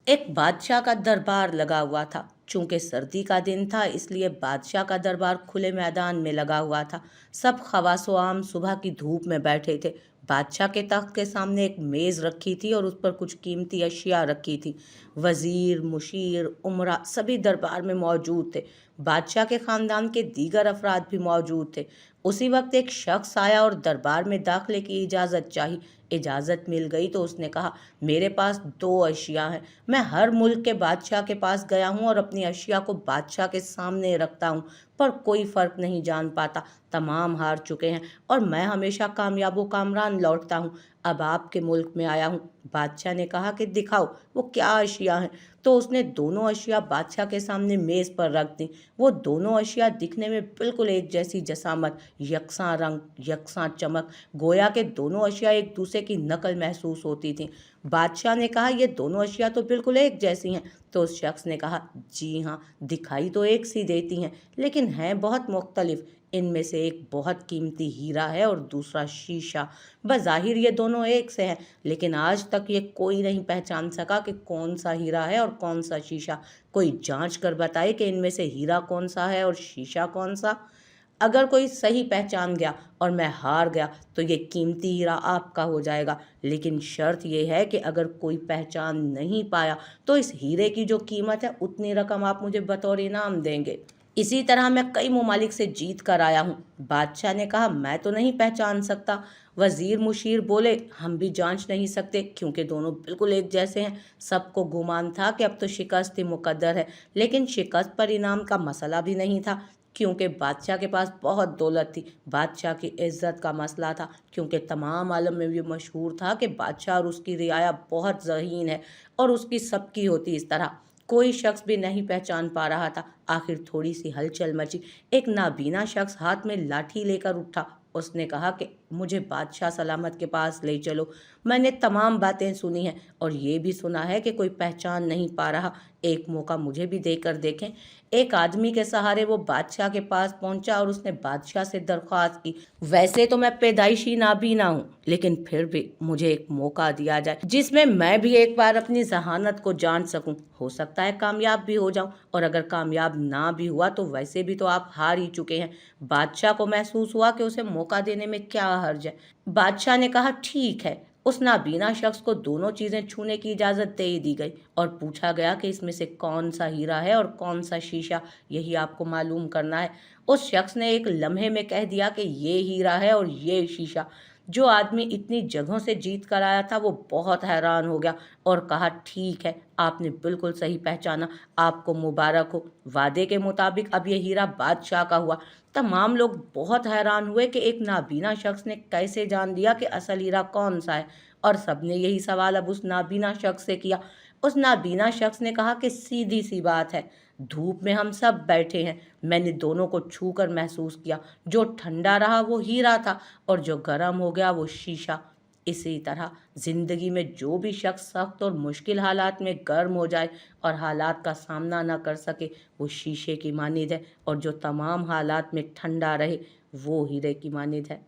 एक बादशाह का दरबार लगा हुआ था। चूंकि सर्दी का दिन था इसलिए बादशाह का दरबार खुले मैदान में लगा हुआ था। सब खवासो आम सुबह की धूप में बैठे थे। बादशाह के तख्त के सामने एक मेज रखी थी और उस पर कुछ कीमती अशिया रखी थी। वजीर, मुशीर, उमरा सभी दरबार में मौजूद थे। बादशाह के खानदान के दीगर अफराद भी मौजूद थे। उसी वक्त एक शख्स आया और दरबार में दाखिले की इजाज़त चाही। इजाज़त मिल गई तो उसने कहा, मेरे पास दो अशिया हैं। मैं हर मुल्क के बादशाह के पास गया हूँ और अपनी अशिया को बादशाह के सामने रखता हूँ, पर कोई फ़र्क नहीं जान पाता। तमाम हार चुके हैं और मैं हमेशा कामयाबो कामरान लौटता हूँ। अब आपके मुल्क में आया हूँ। बादशाह ने कहा कि दिखाओ वो क्या अशिया हैं। तो उसने दोनों अशिया बादशाह के सामने मेज़ पर रख दी। वो दोनों अशिया दिखने में बिल्कुल एक जैसी जसामत, यकसा रंग, यकसा चमक, गोया के दोनों अशिया एक दूसरे की नकल महसूस होती थी। बादशाह ने कहा, ये दोनों अशिया तो बिल्कुल एक जैसी हैं। तो उस शख्स ने कहा, जी हाँ, दिखाई तो एक सी देती हैं, लेकिन हैं बहुत मुख्तलिफ। इनमें से एक बहुत कीमती हीरा है और दूसरा शीशा। बज़ाहिर ये दोनों एक से हैं, लेकिन आज तक ये कोई नहीं पहचान सका कि कौन सा हीरा है और कौन सा शीशा। कोई जांच कर बताए कि इनमें से हीरा कौन सा है और शीशा कौन सा। अगर कोई सही पहचान गया और मैं हार गया तो ये कीमती हीरा आपका हो जाएगा, लेकिन शर्त यह है कि अगर कोई पहचान नहीं पाया तो इस हीरे की जो कीमत है उतनी रकम आप मुझे बतौर इनाम देंगे। इसी तरह मैं कई ममालिक से जीत कर आया हूँ। बादशाह ने कहा, मैं तो नहीं पहचान सकता। वजीर, मुशीर बोले, हम भी जांच नहीं सकते क्योंकि दोनों बिल्कुल एक जैसे हैं। सबको गुमान था कि अब तो शिकस्त ही मुकद्दर है, लेकिन शिकस्त पर इनाम का मसला भी नहीं था क्योंकि बादशाह के पास बहुत दौलत थी। बादशाह की इज्जत का मसला था क्योंकि तमाम आलम में ये मशहूर था कि बादशाह और उसकी रियाया बहुत ज़हीन है और उसकी सबकी होती इस तरह। कोई शख्स भी नहीं पहचान पा रहा था। आखिर थोड़ी सी हलचल मची। एक नाबीना शख्स हाथ में लाठी लेकर उठा। उसने कहा कि मुझे बादशाह सलामत के पास ले चलो। मैंने तमाम बातें सुनी हैं और ये भी सुना है कि कोई पहचान नहीं पा रहा। एक मौका मुझे भी देकर देखें। एक आदमी के सहारे वो बादशाह के पास पहुंचा और उसने बादशाह से दरख्वास्त की, वैसे तो मैं पैदाइशी नाबीना हूँ, लेकिन फिर भी मुझे एक मौका दिया जाए जिसमें मैं भी एक बार अपनी जहानत को जान सकूं। हो सकता है कामयाब भी हो जाऊं, और अगर कामयाब ना भी हुआ तो वैसे भी तो आप हार ही चुके हैं। बादशाह को महसूस हुआ कि उसे मौका देने में क्या हर्ज है। बादशाह ने कहा, ठीक है। उस नाबीना शख्स को दोनों चीजें छूने की इजाजत दे दी गई और पूछा गया कि इसमें से कौन सा हीरा है और कौन सा शीशा, यही आपको मालूम करना है। उस शख्स ने एक लम्हे में कह दिया कि ये हीरा है और ये शीशा। जो आदमी इतनी जगहों से जीत कर आया था वो बहुत हैरान हो गया और कहा, ठीक है, आपने बिल्कुल सही पहचाना, आपको मुबारक हो। वादे के मुताबिक अब ये हीरा बादशाह का हुआ। तमाम लोग बहुत हैरान हुए कि एक नाबीना शख्स ने कैसे जान लिया कि असल हीरा कौन सा है, और सबने यही सवाल अब उस नाबीना शख्स से किया। उस नाबीना शख्स ने कहा कि सीधी सी बात है, धूप में हम सब बैठे हैं, मैंने दोनों को छू कर महसूस किया। जो ठंडा रहा वो हीरा था और जो गर्म हो गया वो शीशा। इसी तरह जिंदगी में जो भी शख्स सख्त और मुश्किल हालात में गर्म हो जाए और हालात का सामना ना कर सके वो शीशे की मानिंद है, और जो तमाम हालात में ठंडा रहे वो हीरे की मानिंद है।